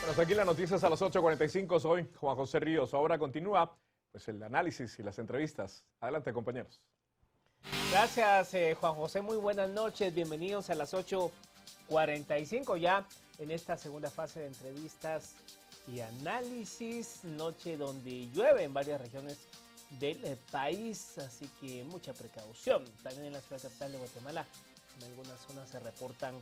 Bueno, hasta aquí las noticias a las 8:45. Soy Juan José Ríos. Ahora continúa pues, el análisis y las entrevistas. Adelante, compañeros. Gracias, Juan José. Muy buenas noches. Bienvenidos a las 8:45 ya en esta segunda fase de entrevistas y análisis. Noche donde llueve en varias regiones del país, así que mucha precaución. También en la ciudad capital de Guatemala, en algunas zonas se reportan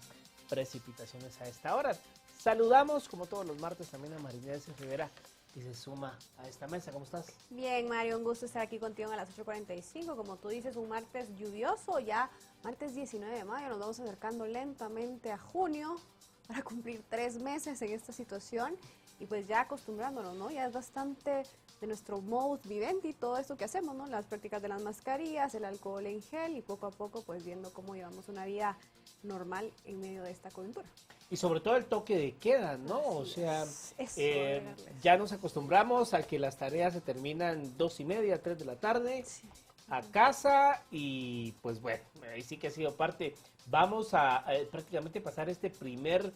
precipitaciones a esta hora. Saludamos, como todos los martes, también a Marinés Rivera, que se suma a esta mesa. ¿Cómo estás? Bien, Mario, un gusto estar aquí contigo a las 8:45. Como tú dices, un martes lluvioso, ya martes 19 de mayo, nos vamos acercando lentamente a junio para cumplir 3 meses en esta situación y pues ya acostumbrándonos, ¿no? Ya es bastante de nuestro modus vivendi todo esto que hacemos, ¿no? Las prácticas de las mascarillas, el alcohol en gel y poco a poco pues viendo cómo llevamos una vida normal en medio de esta coyuntura. Y sobre todo el toque de queda, ¿no? O sea, Eso, ya nos acostumbramos a que las tareas se terminan 2:30, 3 de la tarde, sí, a casa y pues bueno, ahí sí que ha sido parte. Vamos a prácticamente pasar este primer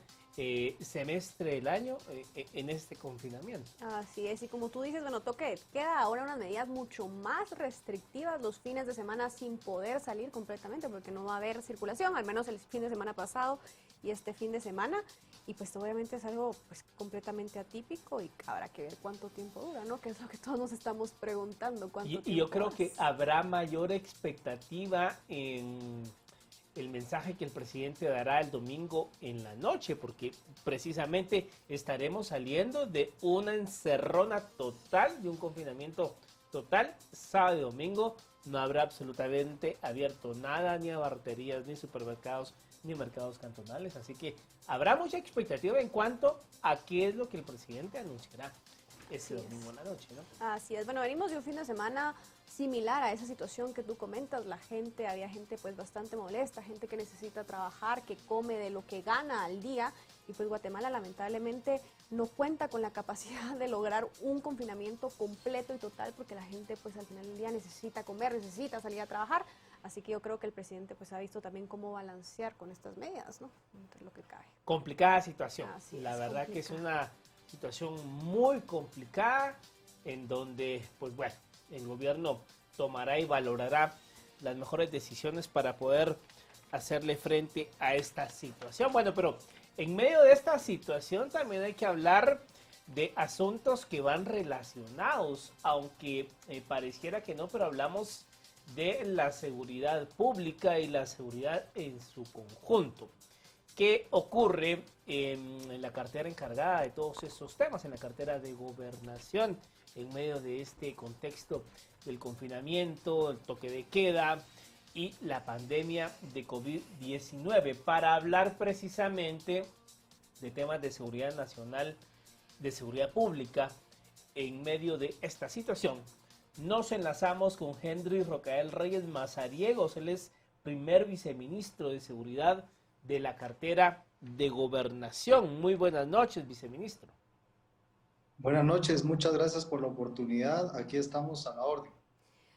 semestre del año en este confinamiento. así es, y como tú dices, bueno, toque de queda, ahora unas medidas mucho más restrictivas los fines de semana sin poder salir completamente porque no va a haber circulación, al menos el fin de semana pasado y este fin de semana, y pues obviamente es algo pues completamente atípico y habrá que ver cuánto tiempo dura, ¿no? Que es lo que todos nos estamos preguntando, cuánto tiempo Y yo creo más. que habrá mayor expectativa en el mensaje que el presidente dará el domingo en la noche, porque precisamente estaremos saliendo de una encerrona total, de un confinamiento total. Sábado y domingo no habrá absolutamente abierto nada, ni abarroterías, ni supermercados, ni mercados cantonales, así que habrá mucha expectativa en cuanto a qué es lo que el presidente anunciará ese domingo en la noche, ¿no? Así es, bueno, venimos de un fin de semana similar a esa situación que tú comentas, había gente pues bastante molesta, gente que necesita trabajar, que come de lo que gana al día, y pues Guatemala lamentablemente no cuenta con la capacidad de lograr un confinamiento completo y total, porque la gente pues al final del día necesita comer, necesita salir a trabajar, así que yo creo que el presidente pues ha visto también cómo balancear con estas medidas, ¿no? Entre lo que cabe. Complicada situación, Así la es, verdad que es complicada. una situación muy complicada en donde, pues bueno, el gobierno tomará y valorará las mejores decisiones para poder hacerle frente a esta situación. Bueno, pero en medio de esta situación también hay que hablar de asuntos que van relacionados, aunque pareciera que no, pero hablamos de la seguridad pública y la seguridad en su conjunto. ¿Qué ocurre en la cartera encargada de todos estos temas, en la cartera de gobernación, en medio de este contexto del confinamiento, el toque de queda y la pandemia de COVID-19? Para hablar precisamente de temas de seguridad nacional, de seguridad pública, en medio de esta situación, nos enlazamos con Henry Rocael Reyes Mazariegos. Él es primer viceministro de Seguridad de la cartera de Gobernación. Muy buenas noches, viceministro. Buenas noches, muchas gracias por la oportunidad. Aquí estamos a la orden.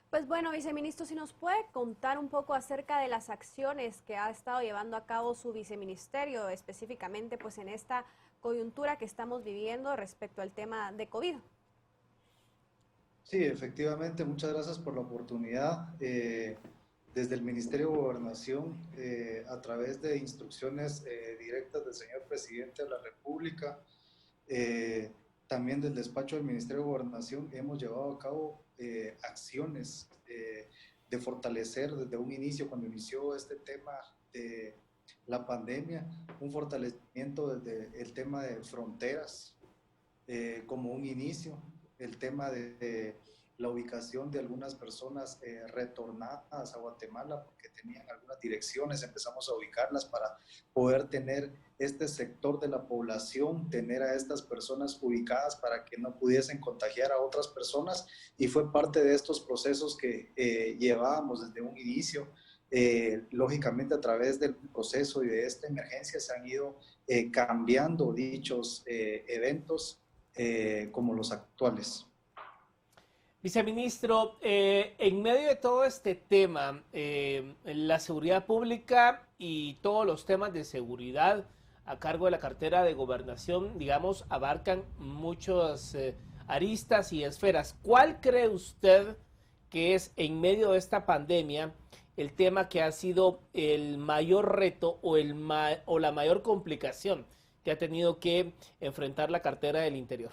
Pues bueno, viceministro, si nos puede contar un poco acerca de las acciones que ha estado llevando a cabo su viceministerio, específicamente pues en esta coyuntura que estamos viviendo respecto al tema de COVID. Sí, efectivamente, muchas gracias por la oportunidad. Desde el Ministerio de Gobernación, a través de instrucciones directas del señor presidente de la República, también del despacho del Ministerio de Gobernación, hemos llevado a cabo acciones de fortalecer desde un inicio, cuando inició este tema de la pandemia, un fortalecimiento desde el tema de fronteras como un inicio, el tema de la ubicación de algunas personas retornadas a Guatemala porque tenían algunas direcciones, empezamos a ubicarlas para poder tener este sector de la población, tener a estas personas ubicadas para que no pudiesen contagiar a otras personas, y fue parte de estos procesos que llevábamos desde un inicio. Lógicamente a través del proceso y de esta emergencia se han ido cambiando dichos eventos como los actuales. Viceministro, en medio de todo este tema, la seguridad pública y todos los temas de seguridad a cargo de la cartera de Gobernación, digamos, abarcan muchas aristas y esferas. ¿Cuál cree usted que es, en medio de esta pandemia, el tema que ha sido el mayor reto o la mayor complicación que ha tenido que enfrentar la cartera del Interior?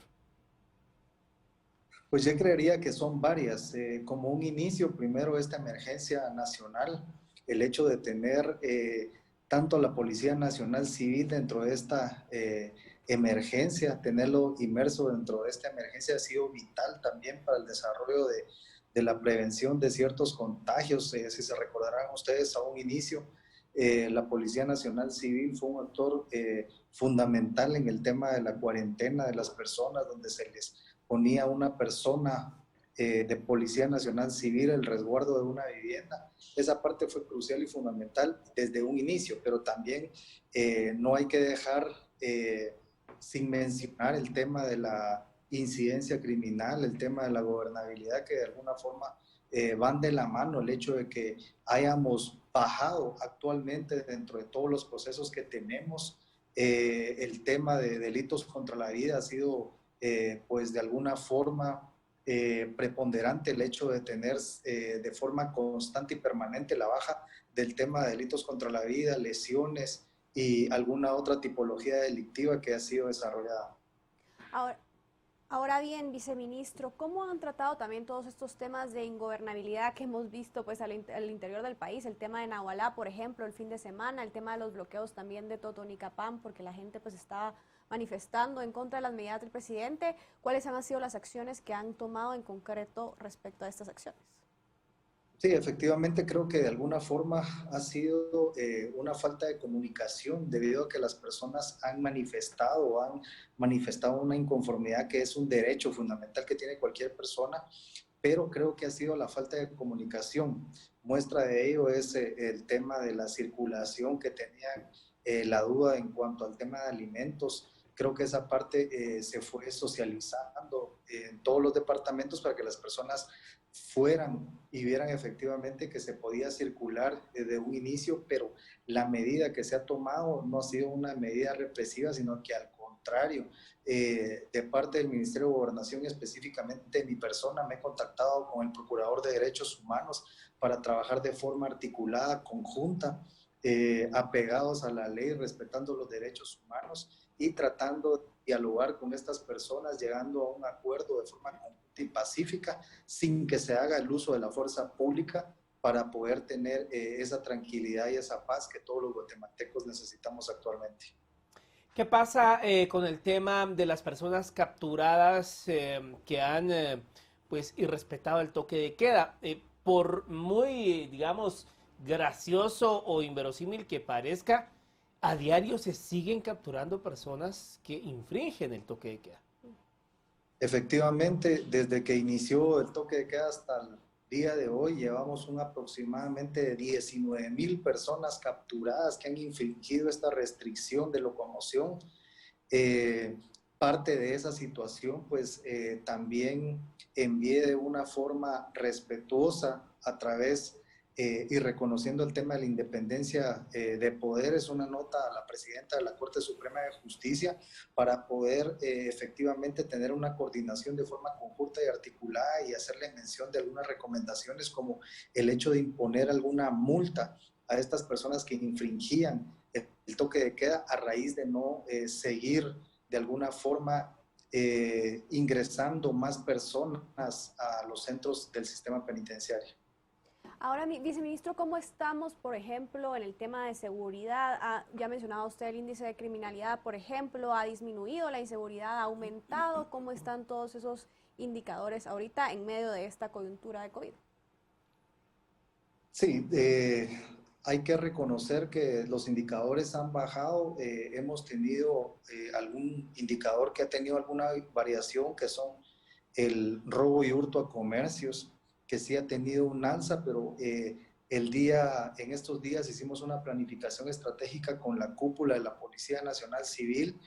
Pues yo creería que son varias. Como un inicio, primero esta emergencia nacional, el hecho de tener tanto la Policía Nacional Civil dentro de esta emergencia, tenerlo inmerso dentro de esta emergencia ha sido vital también para el desarrollo de la prevención de ciertos contagios. Si se recordarán ustedes a un inicio, la Policía Nacional Civil fue un actor fundamental en el tema de la cuarentena de las personas, donde se les ponía una persona de Policía Nacional Civil el resguardo de una vivienda. Esa parte fue crucial y fundamental desde un inicio, pero también no hay que dejar sin mencionar el tema de la incidencia criminal, el tema de la gobernabilidad, que de alguna forma van de la mano. El hecho de que hayamos bajado actualmente dentro de todos los procesos que tenemos, el tema de delitos contra la vida ha sido pues de alguna forma preponderante, el hecho de tener de forma constante y permanente la baja del tema de delitos contra la vida, lesiones y alguna otra tipología delictiva que ha sido desarrollada. Ahora bien, viceministro, ¿cómo han tratado también todos estos temas de ingobernabilidad que hemos visto pues al interior del país? El tema de Nahualá, por ejemplo, el fin de semana, el tema de los bloqueos también de Totonicapán, porque la gente pues estaba manifestando en contra de las medidas del presidente. ¿Cuáles han sido las acciones que han tomado en concreto respecto a estas acciones? Sí, efectivamente creo que de alguna forma ha sido una falta de comunicación debido a que las personas han manifestado una inconformidad que es un derecho fundamental que tiene cualquier persona, pero creo que ha sido la falta de comunicación. Muestra de ello es el tema de la circulación que tenían la duda en cuanto al tema de alimentos. Creo que esa parte se fue socializando en todos los departamentos para que las personas fueran y vieran efectivamente que se podía circular desde un inicio, pero la medida que se ha tomado no ha sido una medida represiva, sino que al contrario, de parte del Ministerio de Gobernación y específicamente de mi persona, me he contactado con el Procurador de Derechos Humanos para trabajar de forma articulada, conjunta, apegados a la ley, respetando los derechos humanos y tratando de dialogar con estas personas, llegando a un acuerdo de forma conjunta y pacífica, sin que se haga el uso de la fuerza pública para poder tener esa tranquilidad y esa paz que todos los guatemaltecos necesitamos actualmente. ¿Qué pasa con el tema de las personas capturadas que han pues irrespetado el toque de queda? Por muy, digamos, gracioso o inverosímil que parezca, a diario se siguen capturando personas que infringen el toque de queda. Efectivamente, desde que inició el toque de queda hasta el día de hoy, llevamos aproximadamente 19,000 personas capturadas que han infringido esta restricción de locomoción. Parte de esa situación, pues también envié de una forma respetuosa a través y reconociendo el tema de la independencia de poderes, una nota a la presidenta de la Corte Suprema de Justicia para poder efectivamente tener una coordinación de forma conjunta y articulada y hacerle mención de algunas recomendaciones como el hecho de imponer alguna multa a estas personas que infringían el toque de queda a raíz de no seguir de alguna forma ingresando más personas a los centros del sistema penitenciario. Ahora, viceministro, ¿cómo estamos, por ejemplo, en el tema de seguridad? Ya mencionaba usted el índice de criminalidad, por ejemplo, ¿ha disminuido la inseguridad, ha aumentado? ¿Cómo están todos esos indicadores ahorita en medio de esta coyuntura de COVID? Sí, hay que reconocer que los indicadores han bajado. Hemos tenido algún indicador que ha tenido alguna variación, que son el robo y hurto a comercios, que sí ha tenido un alza, pero en estos días hicimos una planificación estratégica con la cúpula de la Policía Nacional Civil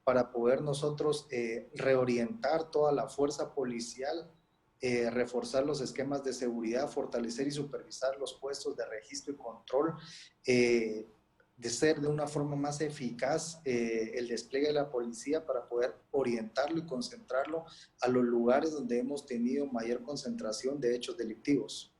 para poder nosotros reorientar toda la fuerza policial, reforzar los esquemas de seguridad, fortalecer y supervisar los puestos de registro y control, de ser de una forma más eficaz el despliegue de la policía para poder orientarlo y concentrarlo a los lugares donde hemos tenido mayor concentración de hechos delictivos.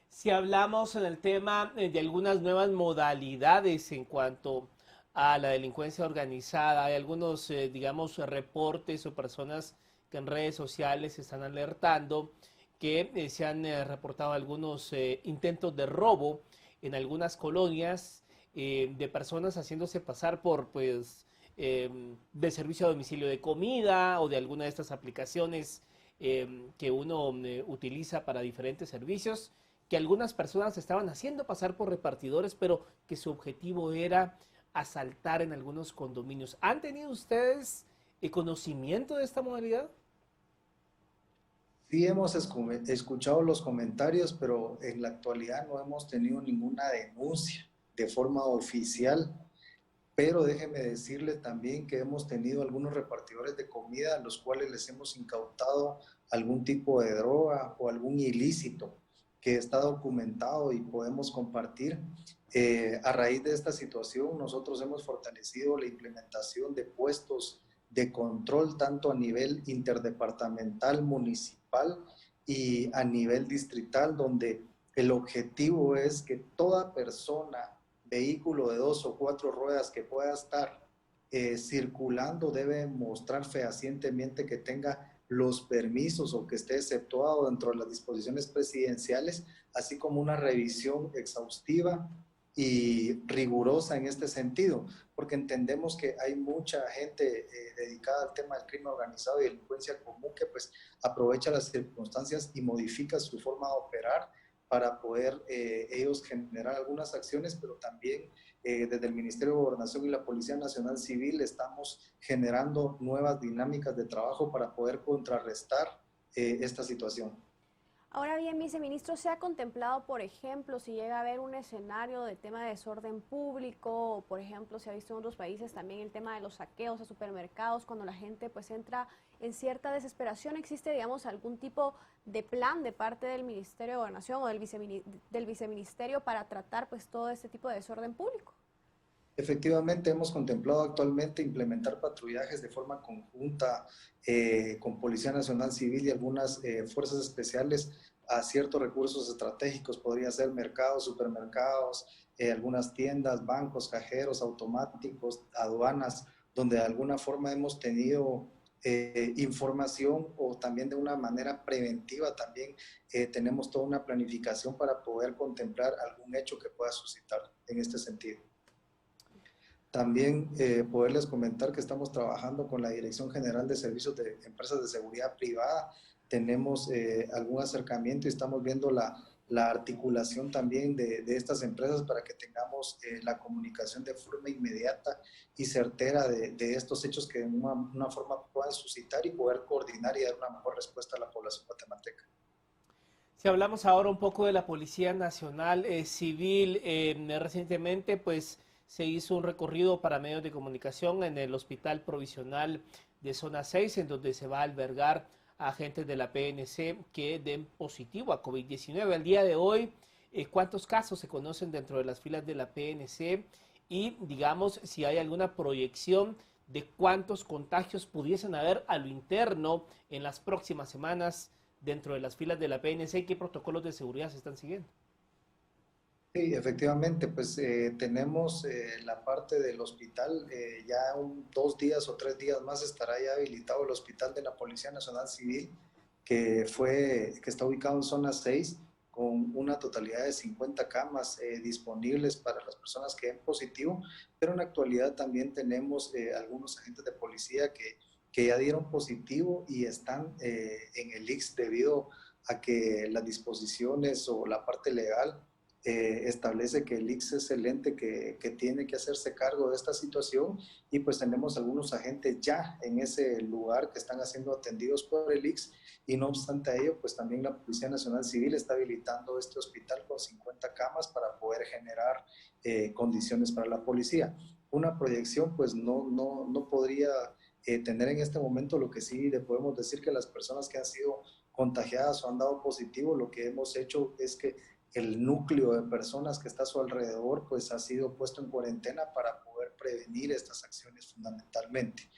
Si hablamos en el tema de algunas nuevas modalidades en cuanto a la delincuencia organizada, hay algunos, digamos, reportes o personas que en redes sociales están alertando que se han reportado algunos intentos de robo en algunas colonias de personas haciéndose pasar por, pues, de servicio a domicilio de comida o de alguna de estas aplicaciones que uno utiliza para diferentes servicios, que algunas personas estaban haciendo pasar por repartidores, pero que su objetivo era asaltar en algunos condominios. ¿Han tenido ustedes conocimiento de esta modalidad? Sí hemos escuchado los comentarios, pero en la actualidad no hemos tenido ninguna denuncia de forma oficial. Pero déjeme decirle también que hemos tenido algunos repartidores de comida a los cuales les hemos incautado algún tipo de droga o algún ilícito que está documentado y podemos compartir. A raíz de esta situación, nosotros hemos fortalecido la implementación de puestos de control tanto a nivel interdepartamental, municipal y a nivel distrital, donde el objetivo es que toda persona, vehículo de 2 o 4 ruedas que pueda estar circulando debe mostrar fehacientemente que tenga los permisos o que esté exceptuado dentro de las disposiciones presidenciales, así como una revisión exhaustiva y rigurosa en este sentido, porque entendemos que hay mucha gente dedicada al tema del crimen organizado y delincuencia común que pues aprovecha las circunstancias y modifica su forma de operar para poder ellos generar algunas acciones, pero también desde el Ministerio de Gobernación y la Policía Nacional Civil estamos generando nuevas dinámicas de trabajo para poder contrarrestar esta situación. Ahora bien, viceministro, ¿se ha contemplado, por ejemplo, si llega a haber un escenario de tema de desorden público, o por ejemplo, se ha visto en otros países también el tema de los saqueos a supermercados, cuando la gente pues entra en cierta desesperación? ¿Existe, digamos, algún tipo de plan de parte del Ministerio de Gobernación o del viceministerio para tratar pues todo este tipo de desorden público? Efectivamente, hemos contemplado actualmente implementar patrullajes de forma conjunta con Policía Nacional Civil y algunas fuerzas especiales a ciertos recursos estratégicos. Podría ser mercados, supermercados, algunas tiendas, bancos, cajeros automáticos, aduanas, donde de alguna forma hemos tenido información o también de una manera preventiva también tenemos toda una planificación para poder contemplar algún hecho que pueda suscitar en este sentido. También poderles comentar que estamos trabajando con la Dirección General de Servicios de Empresas de Seguridad Privada. Tenemos algún acercamiento y estamos viendo la articulación también de estas empresas para que tengamos la comunicación de forma inmediata y certera de estos hechos que de una forma puedan suscitar y poder coordinar y dar una mejor respuesta a la población guatemalteca. Si hablamos ahora un poco de la Policía Nacional Civil, recientemente pues se hizo un recorrido para medios de comunicación en el Hospital Provisional de Zona 6, en donde se va a albergar a agentes de la PNC que den positivo a COVID-19. Al día de hoy, ¿cuántos casos se conocen dentro de las filas de la PNC? Y digamos, si hay alguna proyección de cuántos contagios pudiesen haber a lo interno en las próximas semanas dentro de las filas de la PNC y qué protocolos de seguridad se están siguiendo. Sí, efectivamente, pues tenemos la parte del hospital, ya 2 días o 3 días más estará ya habilitado el hospital de la Policía Nacional Civil, que está ubicado en zona 6, con una totalidad de 50 camas disponibles para las personas que den positivo, pero en la actualidad también tenemos algunos agentes de policía que ya dieron positivo y están en el ICS debido a que las disposiciones o la parte legal establece que el ICS es el ente que tiene que hacerse cargo de esta situación y pues tenemos algunos agentes ya en ese lugar que están siendo atendidos por el ICS y no obstante a ello pues también la Policía Nacional Civil está habilitando este hospital con 50 camas para poder generar condiciones para la policía. Una proyección pues no podría tener en este momento. Lo que sí le podemos decir que las personas que han sido contagiadas o han dado positivo, lo que hemos hecho es que el núcleo de personas que está a su alrededor pues ha sido puesto en cuarentena para poder prevenir estas acciones fundamentalmente.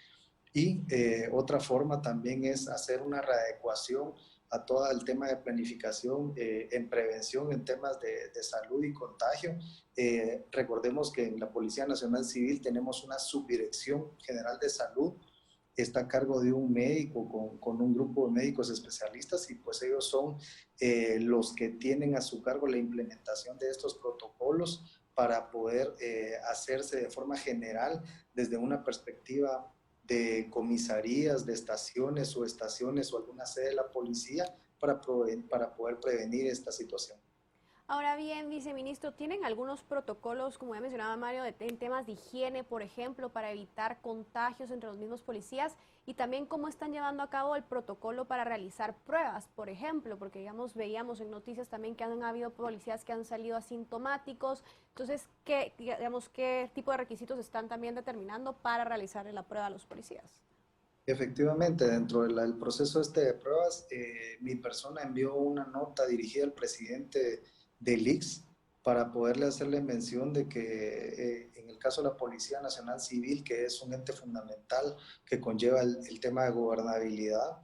Y otra forma también es hacer una readecuación a todo el tema de planificación en prevención en temas de salud y contagio. Recordemos que en la Policía Nacional Civil tenemos una subdirección general de salud, está a cargo de un médico con un grupo de médicos especialistas y pues ellos son los que tienen a su cargo la implementación de estos protocolos para poder hacerse de forma general desde una perspectiva de comisarías, de estaciones o alguna sede de la policía para poder prevenir esta situación. Ahora bien, viceministro, ¿tienen algunos protocolos, como ya mencionaba Mario, en temas de higiene, por ejemplo, para evitar contagios entre los mismos policías? Y también cómo están llevando a cabo el protocolo para realizar pruebas, por ejemplo, porque digamos, veíamos en noticias también que han habido policías que han salido asintomáticos. Entonces, ¿qué tipo de requisitos están también determinando para realizar la prueba a los policías? Efectivamente, dentro del proceso de pruebas, mi persona envió una nota dirigida al presidente del ICS para poderle hacerle mención de que en el caso de la Policía Nacional Civil, que es un ente fundamental que conlleva el tema de gobernabilidad,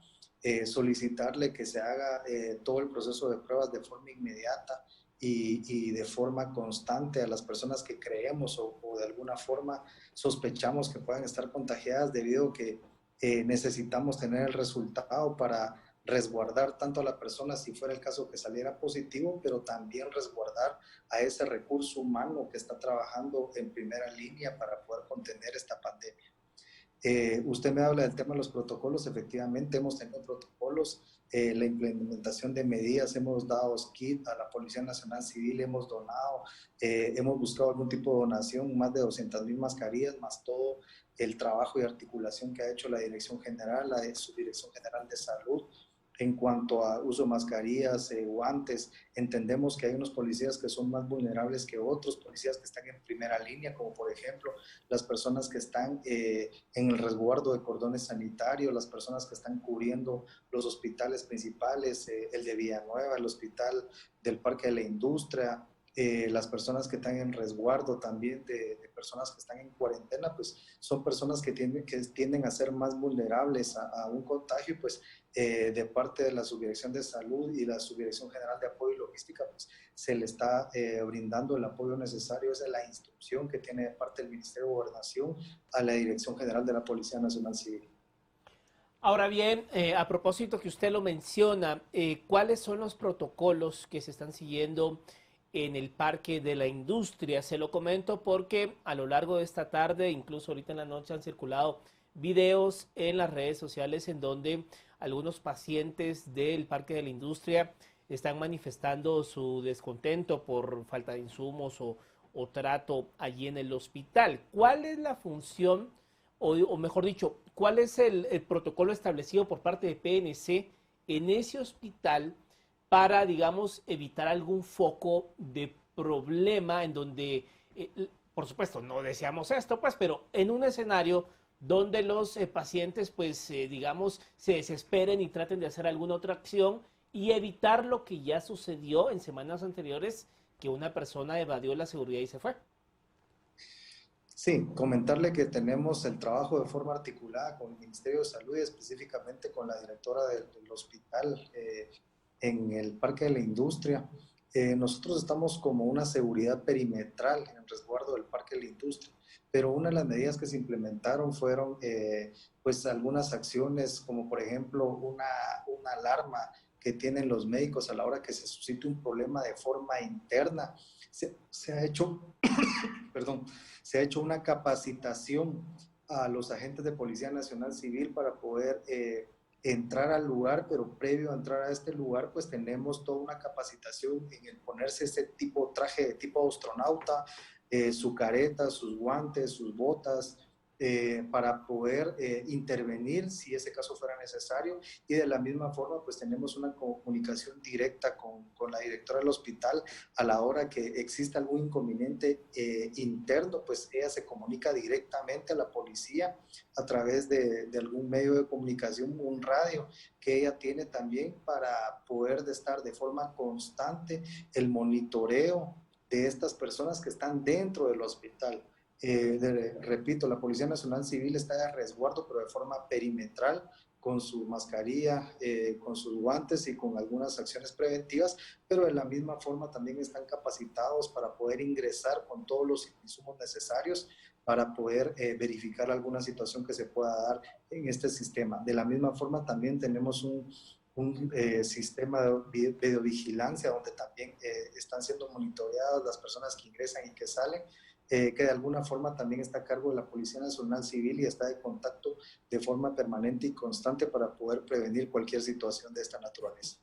solicitarle que se haga todo el proceso de pruebas de forma inmediata y de forma constante a las personas que creemos o de alguna forma sospechamos que puedan estar contagiadas, debido a que necesitamos tener el resultado para resguardar tanto a la persona si fuera el caso que saliera positivo, pero también resguardar a ese recurso humano que está trabajando en primera línea para poder contener esta pandemia. Usted me habla del tema de los protocolos. Efectivamente hemos tenido protocolos, la implementación de medidas, hemos dado kit a la Policía Nacional Civil, hemos donado, hemos buscado algún tipo de donación, más de 200,000 mascarillas, más todo el trabajo y articulación que ha hecho la Dirección General, la Subdirección General de Salud. En cuanto a uso de mascarillas, guantes, entendemos que hay unos policías que son más vulnerables que otros, policías que están en primera línea, como por ejemplo las personas que están en el resguardo de cordones sanitarios, las personas que están cubriendo los hospitales principales, el de Villanueva, el hospital del Parque de la Industria, las personas que están en resguardo también de personas que están en cuarentena, pues son personas que tienden a ser más vulnerables a un contagio, pues de parte de la Subdirección de Salud y la Subdirección General de Apoyo y Logística, pues se le está brindando el apoyo necesario. Esa es la instrucción que tiene de parte del Ministerio de Gobernación a la Dirección General de la Policía Nacional Civil. Ahora bien, a propósito que usted lo menciona, ¿cuáles son los protocolos que se están siguiendo en el Parque de la Industria? Se lo comento porque a lo largo de esta tarde, incluso ahorita en la noche, han circulado videos en las redes sociales en donde algunos pacientes del Parque de la Industria están manifestando su descontento por falta de insumos o trato allí en el hospital. ¿Cuál es la función, o mejor dicho, cuál es el protocolo establecido por parte de PNC en ese hospital para, digamos, evitar algún foco de problema en donde, por supuesto, no deseamos esto, pues, pero en un escenario donde los pacientes, pues, digamos, se desesperen y traten de hacer alguna otra acción y evitar lo que ya sucedió en semanas anteriores, que una persona evadió la seguridad y se fue? Sí, comentarle que tenemos el trabajo de forma articulada con el Ministerio de Salud y específicamente con la directora del hospital en el Parque de la Industria. Nosotros estamos como una seguridad perimetral en el resguardo del Parque de la Industria, pero una de las medidas que se implementaron fueron pues algunas acciones, como por ejemplo una alarma que tienen los médicos a la hora que se suscite un problema de forma interna. Se ha hecho, perdón, se ha hecho una capacitación a los agentes de Policía Nacional Civil para poder entrar al lugar, pero previo a entrar a este lugar, pues tenemos toda una capacitación en el ponerse este tipo traje de tipo astronauta, su careta, sus guantes, sus botas, para poder intervenir si ese caso fuera necesario, y de la misma forma pues tenemos una comunicación directa con la directora del hospital. A la hora que exista algún inconveniente interno, pues ella se comunica directamente a la policía a través de algún medio de comunicación, un radio que ella tiene también, para poder estar de forma constante el monitoreo de estas personas que están dentro del hospital. Repito, la Policía Nacional Civil está de resguardo, pero de forma perimetral, con su mascarilla, con sus guantes y con algunas acciones preventivas, pero de la misma forma también están capacitados para poder ingresar con todos los insumos necesarios para poder verificar alguna situación que se pueda dar en este sistema. De la misma forma también tenemos un sistema de videovigilancia donde también están siendo monitoreadas las personas que ingresan y que salen, que de alguna forma también está a cargo de la Policía Nacional Civil y está de contacto de forma permanente y constante para poder prevenir cualquier situación de esta naturaleza.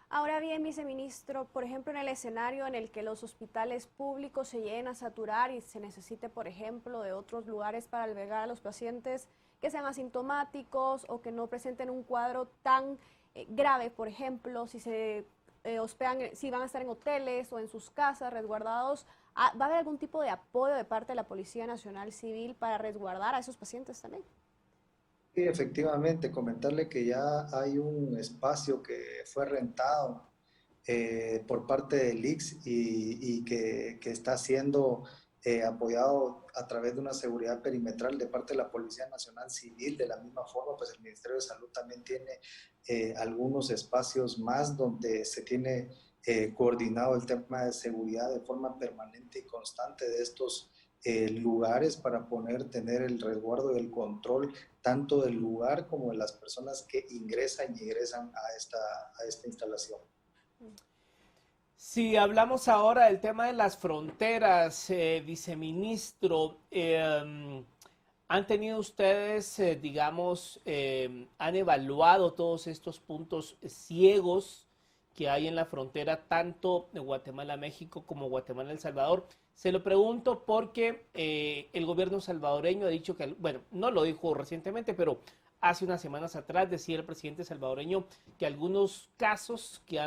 Ahora bien, viceministro, por ejemplo, en el escenario en el que los hospitales públicos se lleguen a saturar y se necesite, por ejemplo, de otros lugares para albergar a los pacientes que sean asintomáticos o que no presenten un cuadro tan grave, por ejemplo, si se hospedan, si van a estar en hoteles o en sus casas resguardados, ¿va a haber algún tipo de apoyo de parte de la Policía Nacional Civil para resguardar a esos pacientes también? Sí, efectivamente, comentarle que ya hay un espacio que fue rentado por parte del ICS y que está siendo apoyado a través de una seguridad perimetral de parte de la Policía Nacional Civil. De la misma forma, pues el Ministerio de Salud también tiene algunos espacios más donde se tiene coordinado el tema de seguridad de forma permanente y constante de estos lugares, para poder tener el resguardo y el control tanto del lugar como de las personas que ingresan y egresan a esta instalación. Si hablamos ahora del tema de las fronteras, viceministro, ¿han tenido ustedes, digamos, han evaluado todos estos puntos ciegos que hay en la frontera, tanto de Guatemala-México como Guatemala-El Salvador? Se lo pregunto porque el gobierno salvadoreño ha dicho que, bueno, no lo dijo recientemente, pero hace unas semanas atrás decía el presidente salvadoreño que algunos casos que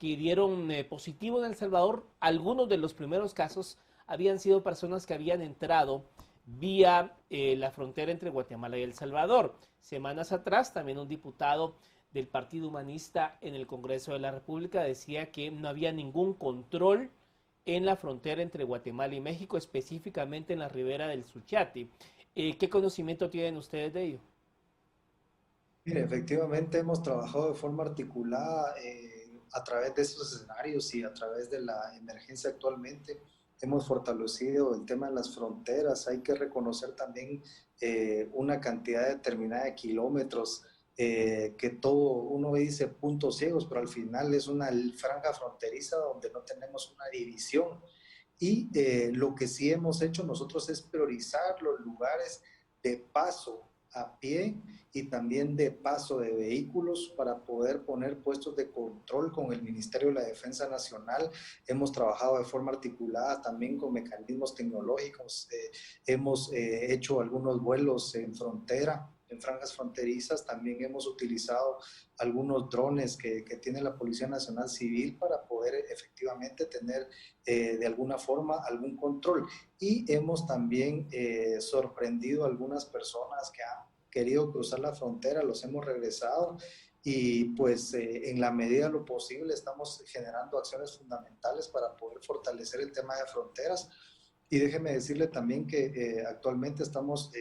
dieron positivo en El Salvador, algunos de los primeros casos habían sido personas que habían entrado vía la frontera entre Guatemala y El Salvador. Semanas atrás también un diputado del Partido Humanista en el Congreso de la República decía que no había ningún control en la frontera entre Guatemala y México, específicamente en la ribera del Suchiate. ¿Qué conocimiento tienen ustedes de ello? Mire, efectivamente hemos trabajado de forma articulada a través de estos escenarios y a través de la emergencia actualmente. Hemos fortalecido el tema de las fronteras. Hay que reconocer también una cantidad determinada de kilómetros que todo, uno dice puntos ciegos, pero al final es una franja fronteriza donde no tenemos una división. Y lo que sí hemos hecho nosotros es priorizar los lugares de paso a pie y también de paso de vehículos para poder poner puestos de control con el Ministerio de la Defensa Nacional. Hemos trabajado de forma articulada también con mecanismos tecnológicos. Hemos hecho algunos vuelos en frontera, en franjas fronterizas. También hemos utilizado algunos drones que tiene la Policía Nacional Civil para poder efectivamente tener de alguna forma algún control. Y hemos también sorprendido a algunas personas que han querido cruzar la frontera, los hemos regresado y pues en la medida de lo posible estamos generando acciones fundamentales para poder fortalecer el tema de fronteras. Y déjeme decirle también que actualmente estamos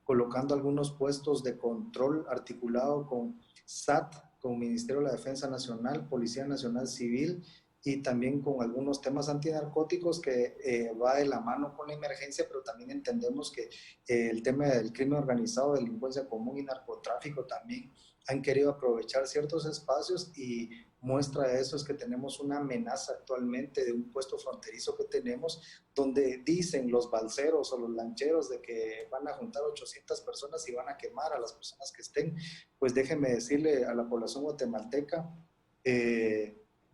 colocando algunos puestos de control articulado con SAT, con Ministerio de la Defensa Nacional, Policía Nacional Civil, y también con algunos temas antinarcóticos que va de la mano con la emergencia, pero también entendemos que el tema del crimen organizado, delincuencia común y narcotráfico también han querido aprovechar ciertos espacios, y muestra de eso es que tenemos una amenaza actualmente de un puesto fronterizo que tenemos, donde dicen los balseros o los lancheros de que van a juntar 800 personas y van a quemar a las personas que estén. Pues déjenme decirle a la población guatemalteca,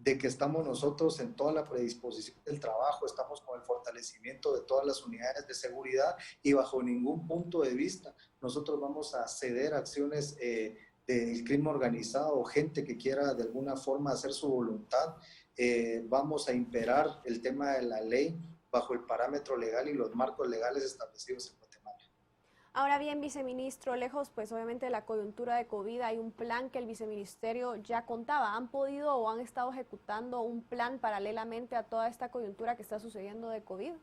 de que estamos nosotros en toda la predisposición del trabajo, estamos con el fortalecimiento de todas las unidades de seguridad y bajo ningún punto de vista nosotros vamos a ceder acciones del crimen organizado o gente que quiera de alguna forma hacer su voluntad. Vamos a imperar el tema de la ley bajo el parámetro legal y los marcos legales establecidos en Guatemala. Ahora bien, viceministro, lejos pues obviamente de la coyuntura de COVID, hay un plan que el viceministerio ya contaba. ¿Han podido o han estado ejecutando un plan paralelamente a toda esta coyuntura que está sucediendo de COVID?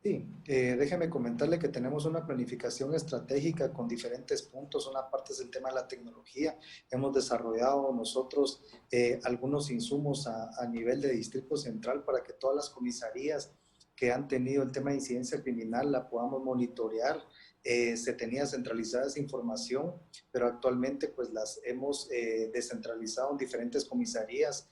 Sí, déjeme comentarle que tenemos una planificación estratégica con diferentes puntos. Una parte es el tema de la tecnología. Hemos desarrollado nosotros algunos insumos a nivel de Distrito Central para que todas las comisarías que han tenido el tema de incidencia criminal la podamos monitorear. Se tenía centralizada esa información, pero actualmente pues las hemos descentralizado en diferentes comisarías.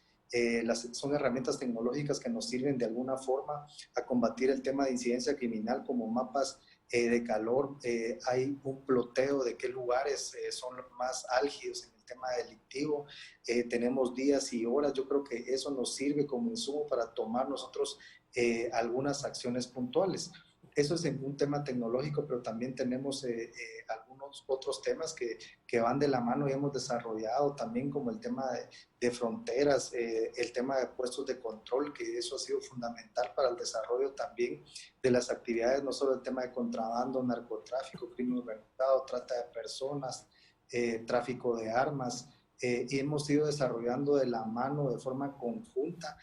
Son herramientas tecnológicas que nos sirven de alguna forma a combatir el tema de incidencia criminal, como mapas de calor. Hay un ploteo de qué lugares son los más álgidos en el tema delictivo. Tenemos días y horas. Yo creo que eso nos sirve como insumo para tomar nosotros algunas acciones puntuales. Eso es en un tema tecnológico, pero también tenemos algunos otros temas que van de la mano y hemos desarrollado también, como el tema de fronteras, el tema de puestos de control, que eso ha sido fundamental para el desarrollo también de las actividades, no solo el tema de contrabando, narcotráfico, crimen organizado, trata de personas, tráfico de armas, y hemos ido desarrollando de la mano de forma conjunta.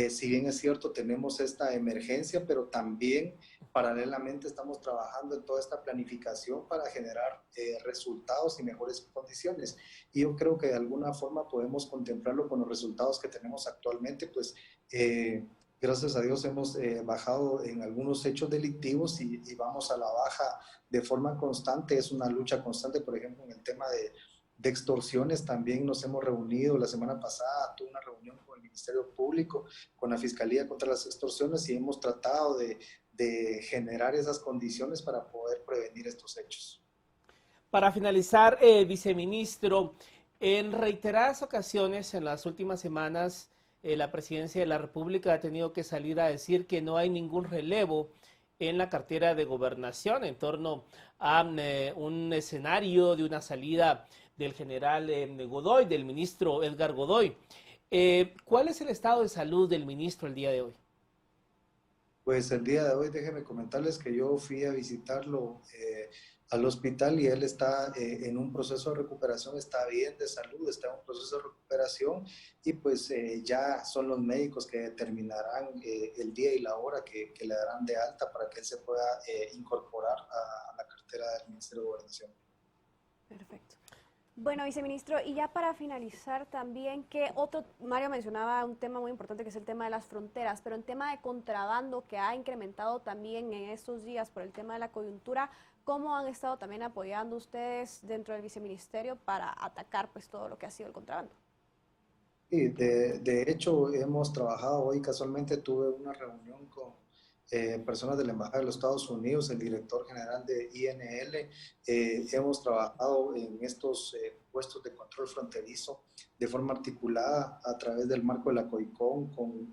Si bien es cierto, tenemos esta emergencia, pero también paralelamente estamos trabajando en toda esta planificación para generar resultados y mejores condiciones. Y yo creo que de alguna forma podemos contemplarlo con los resultados que tenemos actualmente, pues gracias a Dios hemos bajado en algunos hechos delictivos y vamos a la baja de forma constante. Es una lucha constante, por ejemplo, en el tema de extorsiones. También nos hemos reunido la semana pasada, tuve una reunión con el Ministerio Público, con la Fiscalía contra las Extorsiones, y hemos tratado de generar esas condiciones para poder prevenir estos hechos. Para finalizar, viceministro, en reiteradas ocasiones en las últimas semanas, la Presidencia de la República ha tenido que salir a decir que no hay ningún relevo en la cartera de Gobernación en torno a un escenario de una salida del general Godoy, del ministro Edgar Godoy. ¿Cuál es el estado de salud del ministro el día de hoy? Pues el día de hoy déjenme comentarles que yo fui a visitarlo al hospital y él está en un proceso de recuperación, está bien de salud, está en un proceso de recuperación y pues ya son los médicos que determinarán el día y la hora que le darán de alta para que él se pueda incorporar a la cartera del Ministerio de Gobernación. Perfecto. Bueno, viceministro, y ya para finalizar también, ¿qué otro? Mario mencionaba un tema muy importante que es el tema de las fronteras, pero en tema de contrabando que ha incrementado también en estos días por el tema de la coyuntura, ¿cómo han estado también apoyando ustedes dentro del viceministerio para atacar pues todo lo que ha sido el contrabando? Sí, de hecho hemos trabajado, hoy casualmente tuve una reunión con personas de la Embajada de los Estados Unidos, el director general de INL. Hemos trabajado en estos puestos de control fronterizo de forma articulada a través del marco de la COICON con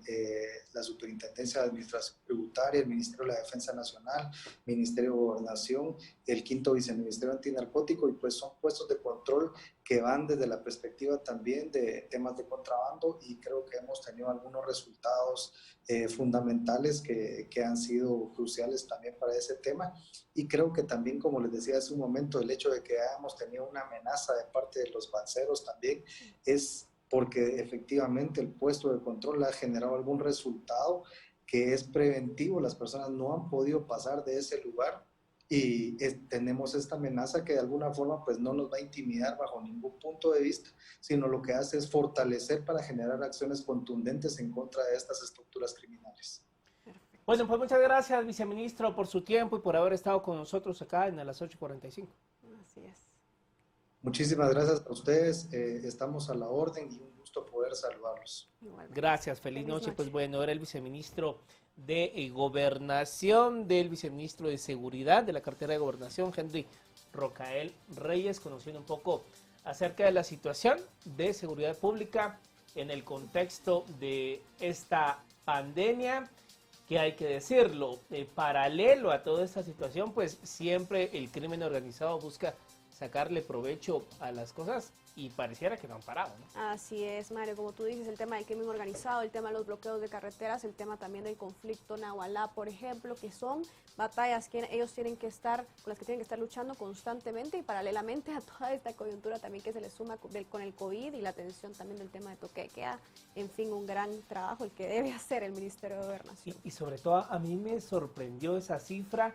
la Superintendencia de Administración Tributaria, el Ministerio de la Defensa Nacional, Ministerio de Gobernación, el quinto viceministerio antinarcótico, y pues son puestos de control que van desde la perspectiva también de temas de contrabando, y creo que hemos tenido algunos resultados fundamentales que han sido cruciales también para ese tema. Y creo que también, como les decía hace un momento, el hecho de que hayamos tenido una amenaza de parte de los balseros también es porque efectivamente el puesto de control ha generado algún resultado que es preventivo. Las personas no han podido pasar de ese lugar y tenemos esta amenaza que de alguna forma pues no nos va a intimidar bajo ningún punto de vista, sino lo que hace es fortalecer para generar acciones contundentes en contra de estas estructuras criminales. Bueno, pues muchas gracias, viceministro, por su tiempo y por haber estado con nosotros acá en las 8:45. Así es. Muchísimas gracias a ustedes, estamos a la orden y un gusto poder saludarlos. Igualmente. Gracias, feliz noche. Pues bueno, era el viceministro de Gobernación, del viceministro de Seguridad de la cartera de Gobernación, Henry Rocael Reyes, conociendo un poco acerca de la situación de seguridad pública en el contexto de esta pandemia, que hay que decirlo, paralelo a toda esta situación, pues siempre el crimen organizado busca sacarle provecho a las cosas y pareciera que no han parado, ¿no? Así es, Mario, como tú dices, el tema del crimen organizado, el tema de los bloqueos de carreteras, el tema también del conflicto Nahualá, por ejemplo, que son batallas que ellos tienen que estar, con las que tienen que estar luchando constantemente y paralelamente a toda esta coyuntura también que se les suma con el COVID y la atención también del tema de toque de queda. En fin, un gran trabajo el que debe hacer el Ministerio de Gobernación. Y sobre todo a mí me sorprendió esa cifra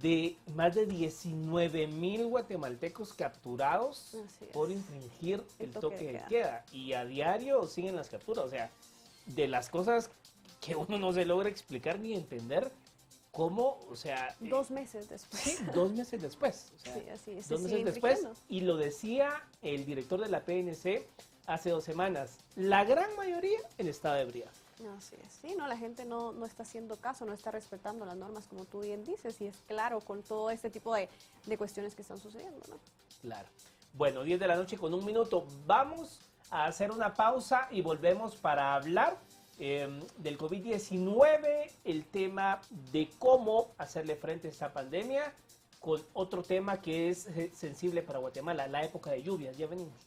de más de 19,000 guatemaltecos capturados por infringir el toque de queda. Y a diario siguen las capturas. O sea, de las cosas que uno no se logra explicar ni entender, cómo, o sea... 2 meses después. Sí, 2 meses después. O sea, sí, así es. 2 meses después. Y lo decía el director de la PNC hace 2 semanas. La gran mayoría en estado de ebriedad. Así es, sí, no, la gente no está haciendo caso, no está respetando las normas como tú bien dices y es claro con todo este tipo de cuestiones que están sucediendo, ¿no? Claro. Bueno, 10 de la noche con 1 minuto. Vamos a hacer una pausa y volvemos para hablar del COVID-19, el tema de cómo hacerle frente a esta pandemia con otro tema que es sensible para Guatemala, la época de lluvias. Ya venimos.